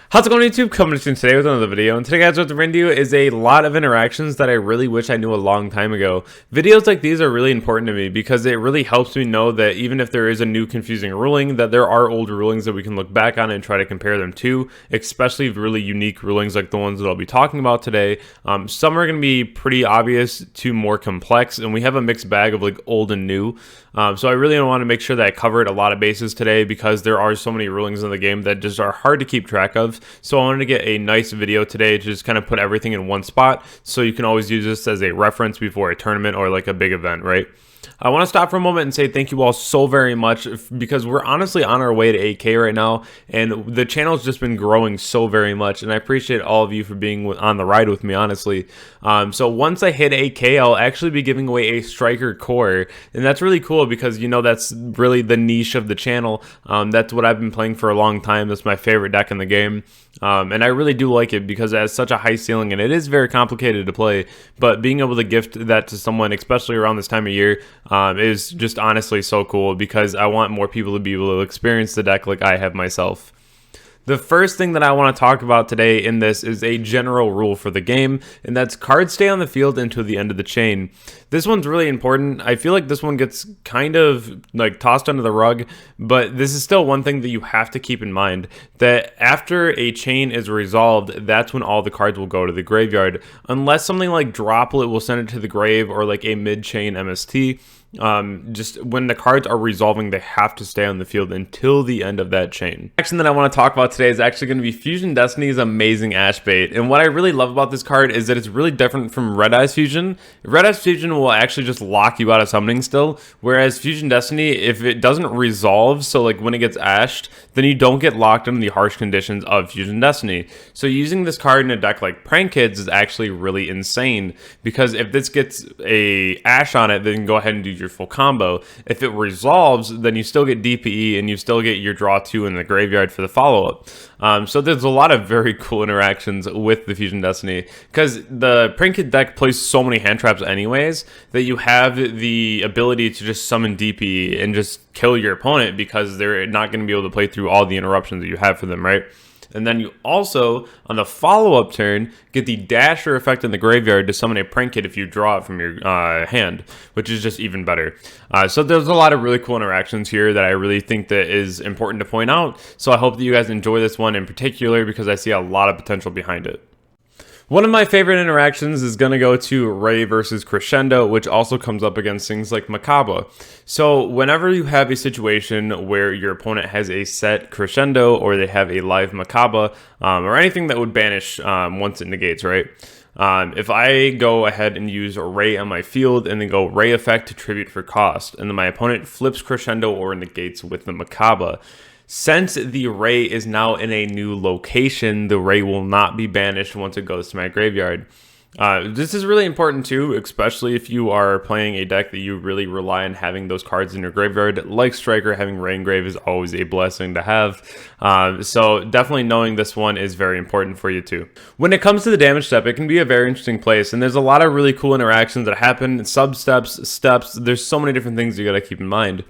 How's it going, YouTube? Coming to you today with another video, and today, guys, what we're going to do is a lot of interactions that I really wish I knew a long time ago. Videos like these are really important to me because it really helps me know that even if there is a new confusing ruling, that there are old rulings that we can look back on and try to compare them to, especially really unique rulings like the ones that I'll be talking about today. Some are going to be pretty obvious to more complex, and we have a mixed bag of like old and new. So I really want to make sure that I covered a lot of bases today because there are so many rulings in the game that just are hard to keep track of. So I wanted to get a nice video today to just kind of put everything in one spot so you can always use this as a reference before a tournament or like a big event, right? I want to stop for a moment and say thank you all so very much because we're honestly on our way to 8K right now, and the channel's just been growing so very much, and I appreciate all of you for being on the ride with me, honestly. So once I hit 8K, I'll actually be giving away a striker core, and that's really cool because, you know, that's really the niche of the channel. That's what I've been playing for a long time. That's my favorite deck in the game. And I really do like it because it has such a high ceiling and it is very complicated to play, but being able to gift that to someone, especially around this time of year, is just honestly so cool because I want more people to be able to experience the deck like I have myself. The first thing that I want to talk about today in this is a general rule for the game, and that's cards stay on the field until the end of the chain. This one's really important. I feel like this one gets kind of like tossed under the rug, but this is still one thing that you have to keep in mind, that after a chain is resolved, that's when all the cards will go to the graveyard, unless something like Droplet will send it to the grave or like a mid-chain MST. Just when the cards are resolving, they have to stay on the field until the end of that chain. The action that I want to talk about today is actually going to be Fusion Destiny's amazing Ash Bait, and what I really love about this card is that it's really different from Red Eyes Fusion. Red Eyes Fusion will actually just lock you out of summoning still, whereas Fusion Destiny, if it doesn't resolve, so like when it gets ashed, then you don't get locked into the harsh conditions of Fusion Destiny. So using this card in a deck like Prank Kids is actually really insane, because if this gets a Ash on it, then you can go ahead and do your full combo. If it resolves, then you still get DPE and you still get your draw 2 in the graveyard for the follow-up. So there's a lot of very cool interactions with the Fusion Destiny because the Prank Kid deck plays so many hand traps anyways that you have the ability to just summon DPE and just kill your opponent because they're not going to be able to play through all the interruptions that you have for them, right? And then you also, on the follow-up turn, get the Dasher effect in the graveyard to summon a Prank Kid if you draw it from your hand, which is just even better. So there's a lot of really cool interactions here that I really think that is important to point out. So I hope that you guys enjoy this one in particular because I see a lot of potential behind it. One of my favorite interactions is going to go to Ray versus Crescendo, which also comes up against things like Macabre. So whenever you have a situation where your opponent has a set Crescendo or they have a live Macabre, or anything that would banish once it negates, right? If I go ahead and use Ray on my field and then go Ray effect to tribute for cost, and then my opponent flips Crescendo or negates with the Macabre, since the Ray is now in a new location, the Ray will not be banished once it goes to my graveyard. This is really important too, especially if you are playing a deck that you really rely on having those cards in your graveyard. Like Striker, having Ray Engrave is always a blessing to have. So definitely knowing this one is very important for you too. When it comes to the damage step, it can be a very interesting place, and there's a lot of really cool interactions that happen, sub-steps, steps. There's so many different things you gotta keep in mind.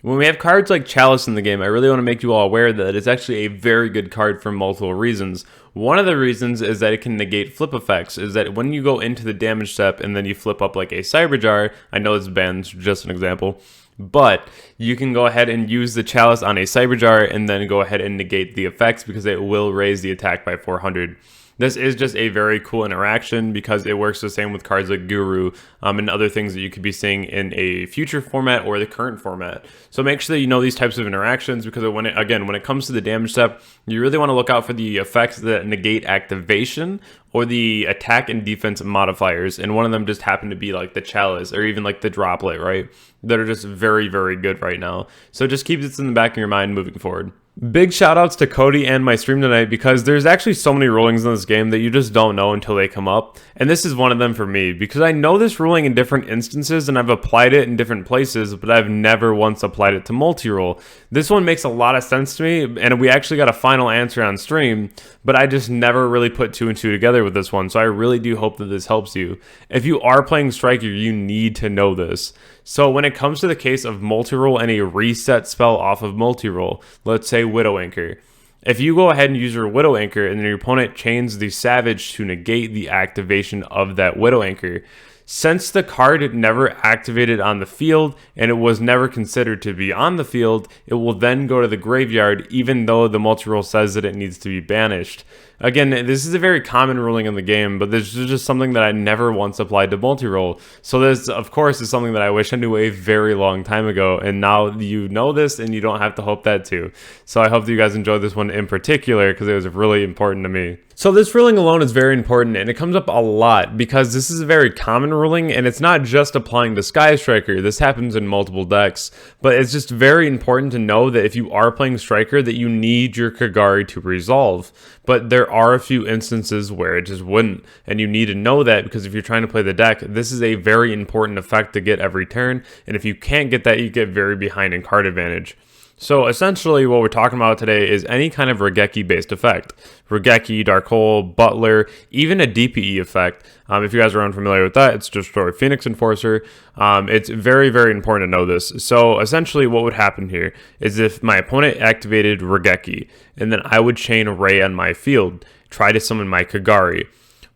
When we have cards like Chalice in the game, I really want to make you all aware that it's actually a very good card for multiple reasons. One of the reasons is that it can negate flip effects, is that when you go into the damage step and then you flip up like a Cyberjar, I know it's banned, just an example, but you can go ahead and use the Chalice on a Cyberjar and then go ahead and negate the effects because it will raise the attack by 400. This is just a very cool interaction because it works the same with cards like Guru and other things that you could be seeing in a future format or the current format. So make sure that you know these types of interactions because when it comes to the damage step, you really want to look out for the effects that negate activation or the attack and defense modifiers, and one of them just happened to be like the Chalice or even like the Droplet, right? That are just very, very good right now. So just keep this in the back of your mind moving forward. Big shout outs to Cody and my stream tonight because there's actually so many rulings in this game that you just don't know until they come up. And this is one of them for me because I know this ruling in different instances and I've applied it in different places, but I've never once applied it to Multirole. This one makes a lot of sense to me, and we actually got a final answer on stream, but I just never really put 2 and 2 together with this one. So I really do hope that this helps you. If you are playing Striker, you need to know this. So when it comes to the case of Multirole and a reset spell off of Multirole, let's say Widow Anchor, If you go ahead and use your Widow Anchor and then your opponent chains the Savage to negate the activation of that Widow Anchor, since the card never activated on the field and it was never considered to be on the field, it will then go to the graveyard even though the Multirole says that it needs to be banished. Again, this is a very common ruling in the game, but this is just something that I never once applied to Multirole. So this, of course, is something that I wish I knew a very long time ago, and now you know this and you don't have to hope that too. So I hope that you guys enjoyed this one in particular because it was really important to me. So this ruling alone is very important, and it comes up a lot because this is a very common ruling, and it's not just applying to Sky Striker. This happens in multiple decks, but it's just very important to know that if you are playing Striker, that you need your Kagari to resolve. But there are a few instances where it just wouldn't, and you need to know that because if you're trying to play the deck, this is a very important effect to get every turn, and if you can't get that, you get very behind in card advantage. So essentially what we're talking about today is any kind of Rageki based effect. Rageki, Dark Hole, Butler, even a DPE effect. If you guys are unfamiliar with that, it's Destroy Phoenix Enforcer. It's very, very important to know this. So essentially what would happen here is if my opponent activated Rageki, and then I would chain Ray on my field, try to summon my Kagari.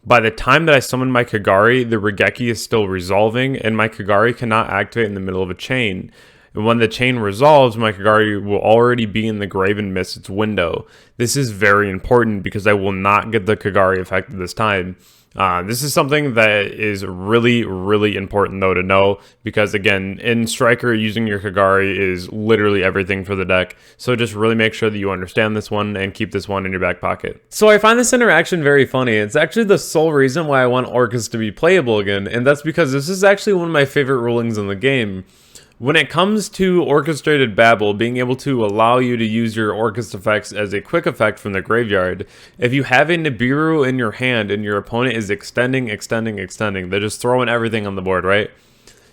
By the time that I summon my Kagari, the Rageki is still resolving, and my Kagari cannot activate in the middle of a chain. And when the chain resolves, my Kagari will already be in the grave and miss its window. This is very important because I will not get the Kagari effect this time. This is something that is really, really important though to know because again, in Striker, using your Kagari is literally everything for the deck. So just really make sure that you understand this one and keep this one in your back pocket. So I find this interaction very funny. It's actually the sole reason why I want Orcust to be playable again, and that's because this is actually one of my favorite rulings in the game. When it comes to orchestrated babble, being able to allow you to use your Orcust effects as a quick effect from the graveyard, if you have a Nibiru in your hand and your opponent is extending, they're just throwing everything on the board, right?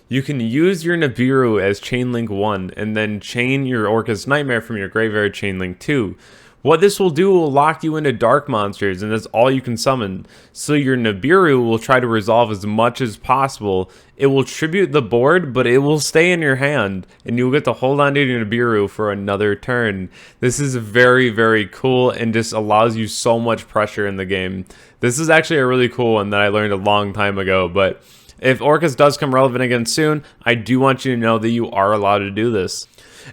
You can use your Nibiru as chain link 1 and then chain your Orcust Nightmare from your graveyard chain link 2. What this will do will lock you into dark monsters, and that's all you can summon. So your Nibiru will try to resolve as much as possible. It will tribute the board, but it will stay in your hand, and you'll get to hold on to your Nibiru for another turn. This is very, very cool, and just allows you so much pressure in the game. This is actually a really cool one that I learned a long time ago, but if Orcust does come relevant again soon, I do want you to know that you are allowed to do this.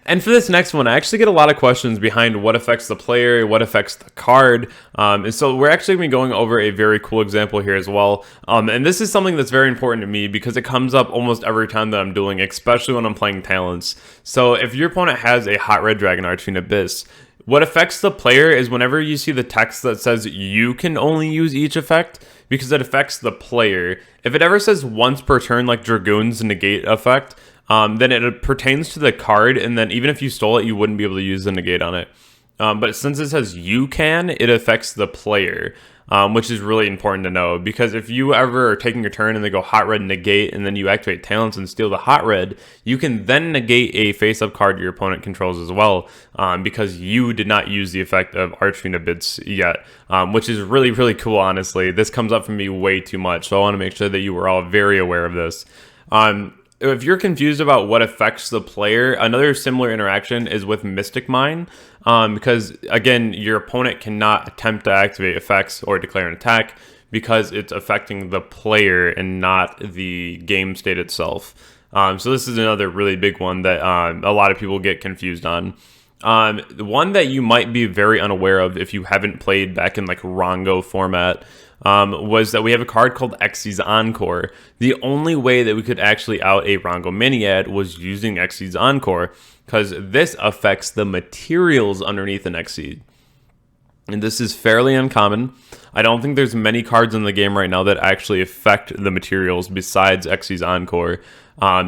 And for this next one, I actually get a lot of questions behind what affects the player, what affects the card, and so we're actually going to be going over a very cool example here as well. And this is something that's very important to me because it comes up almost every time that I'm dueling, especially when I'm playing talents. So if your opponent has a Hot Red Dragon Archfiend Abyss, what affects the player is whenever you see the text that says you can only use each effect, because it affects the player. If it ever says once per turn like Dragoon's negate effect, then it pertains to the card, and then even if you stole it, you wouldn't be able to use the negate on it. But since it says you can, it affects the player, which is really important to know, because if you ever are taking your turn and they go Hot Red negate, and then you activate Talents and steal the Hot Red, you can then negate a face-up card your opponent controls as well, because you did not use the effect of Archfiend Abyss yet, which is really, really cool, honestly. This comes up for me way too much, so I want to make sure that you were all very aware of this. If you're confused about what affects the player, another similar interaction is with Mystic Mine, because again, your opponent cannot attempt to activate effects or declare an attack because it's affecting the player and not the game state itself. So this is another really big one that a lot of people get confused on. The one that you might be very unaware of if you haven't played back in like Rango format was that we have a card called Xyz's Encore. The only way that we could actually out a Rango Miniad was using Xyz's Encore, because this affects the materials underneath an Xyz. And this is fairly uncommon. I don't think there's many cards in the game right now that actually affect the materials besides Xyz's Encore.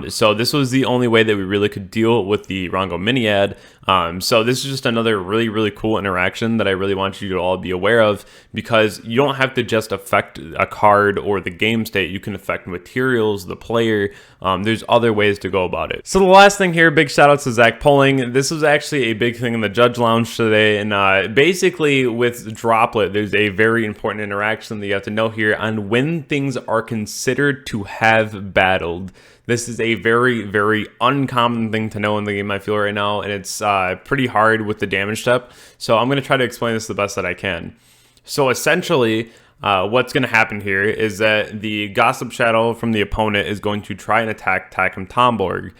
So this was the only way that we really could deal with the Rango Miniad. So this is just another really, really cool interaction that I really want you to all be aware of, because you don't have to just affect a card or the game state. You can affect materials, the player. There's other ways to go about it. So the last thing here, big shout out to Zach Polling. This was actually a big thing in the Judge Lounge today. And basically with Droplet, there's a very important interaction that you have to know here on when things are considered to have battled. This is a very, very uncommon thing to know in the game, I feel, right now, and it's pretty hard with the damage step. So I'm going to try to explain this the best that I can. So essentially, what's going to happen here is that the Gossip Shadow from the opponent is going to try and attack Takum Tomborg.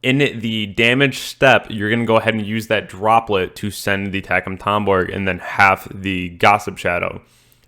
In the damage step, you're going to go ahead and use that Droplet to send the Takum Tomborg and then half the Gossip Shadow.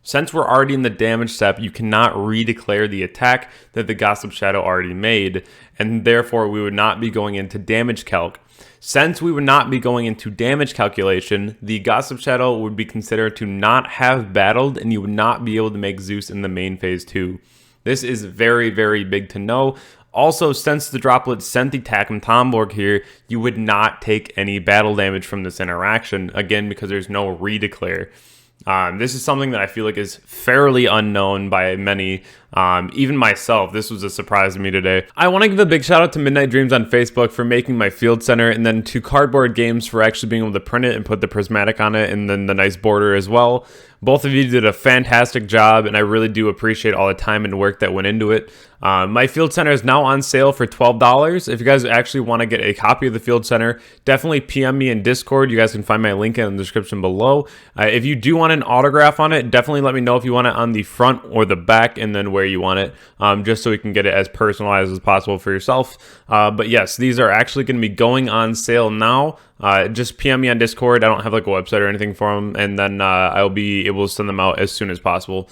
Since we're already in the damage step, you cannot redeclare the attack that the Gossip Shadow already made, and therefore we would not be going into damage calc. Since we would not be going into damage calculation, the Gossip Shadow would be considered to not have battled, and you would not be able to make Zeus in the main phase 2. This is very, very big to know. Also, since the Droplet sent the Takum Tomborg here, you would not take any battle damage from this interaction, again, because there's no redeclare. This is something that I feel like is fairly unknown by many, even myself. This was a surprise to me today. I want to give a big shout out to Midnight Dreams on Facebook for making my field center, and then to Cardboard Games for actually being able to print it and put the prismatic on it, and then the nice border as well. Both of you did a fantastic job, and I really do appreciate all the time and work that went into it. My field center is now on sale for $12. If you guys actually want to get a copy of the field center, definitely PM me in Discord. You guys can find my link in the description below. If you do want an autograph on it, definitely let me know if you want it on the front or the back, and then where you want it, just so we can get it as personalized as possible for yourself. But yes, these are actually going to be going on sale now. Just PM me on Discord. I don't have like a website or anything for them, and then I'll be able to send them out as soon as possible.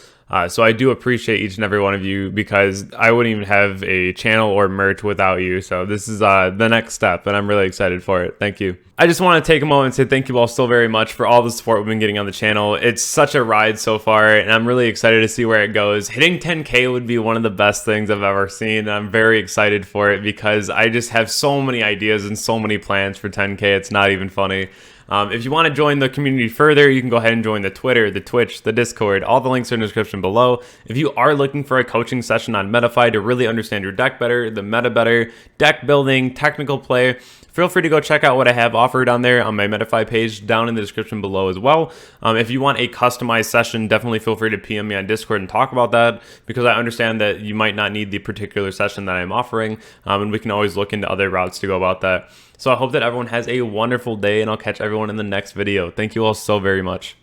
So I do appreciate each and every one of you, because I wouldn't even have a channel or merch without you. So this is the next step, and I'm really excited for it. Thank you. I just want to take a moment and say thank you all so very much for all the support we've been getting on the channel. It's such a ride so far, and I'm really excited to see where it goes. Hitting 10K would be one of the best things I've ever seen, and I'm very excited for it because I just have so many ideas and so many plans for 10K. It's not even funny. If you want to join the community further, you can go ahead and join the Twitter, the Twitch, the Discord. All the links are in the description below. If you are looking for a coaching session on Metafy to really understand your deck better, the meta better, deck building, technical play, feel free to go check out what I have offered on there on my Metafy page down in the description below as well. If you want a customized session, definitely feel free to PM me on Discord and talk about that, because I understand that you might not need the particular session that I'm offering, and we can always look into other routes to go about that. So I hope that everyone has a wonderful day, and I'll catch everyone in the next video. Thank you all so very much.